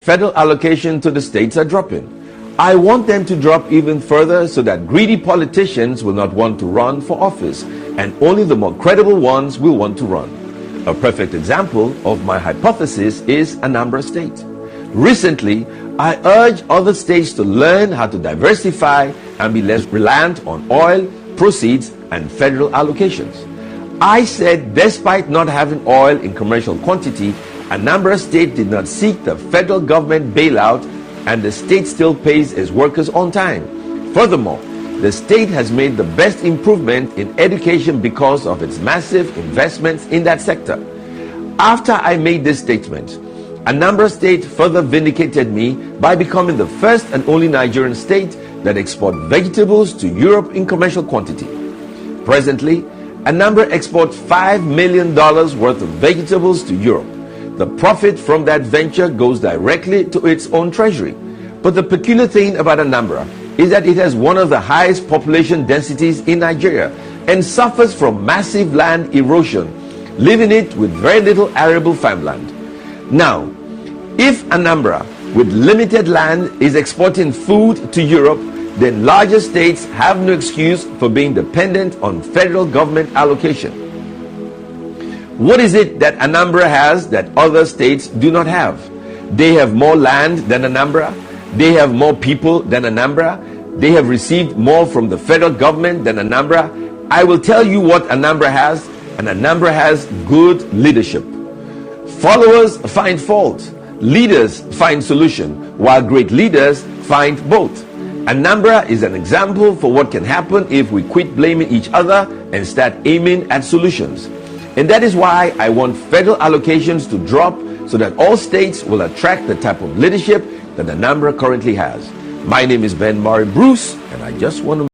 federal allocation to the states are dropping. I want them to drop even further so that greedy politicians will not want to run for office, and only the more credible ones will want to run. A perfect example of my hypothesis is Anambra State. Recently, I urged other states to learn how to diversify and be less reliant on oil, proceeds, and federal allocations. I said despite not having oil in commercial quantity, Anambra State did not seek the federal government bailout, and the state still pays its workers on time. Furthermore, the state has made the best improvement in education because of its massive investments in that sector. After I made this statement, Anambra State further vindicated me by becoming the first and only Nigerian state that exports vegetables to Europe in commercial quantity. Presently, Anambra exports $5 million worth of vegetables to Europe. The profit from that venture goes directly to its own treasury. But the peculiar thing about Anambra is that it has one of the highest population densities in Nigeria and suffers from massive land erosion, leaving it with very little arable farmland. Now, if Anambra, with limited land, is exporting food to Europe, then larger states have no excuse for being dependent on federal government allocation. What is it that Anambra has that other states do not have? They have more land than Anambra. They have more people than Anambra. They have received more from the federal government than Anambra. I will tell you what Anambra has, and Anambra has good leadership. Followers find fault. Leaders find solution, while great leaders find both. Anambra is an example for what can happen if we quit blaming each other and start aiming at solutions. And that is why I want federal allocations to drop so that all states will attract the type of leadership that Anambra currently has. My name is Ben Murray Bruce, and I just want to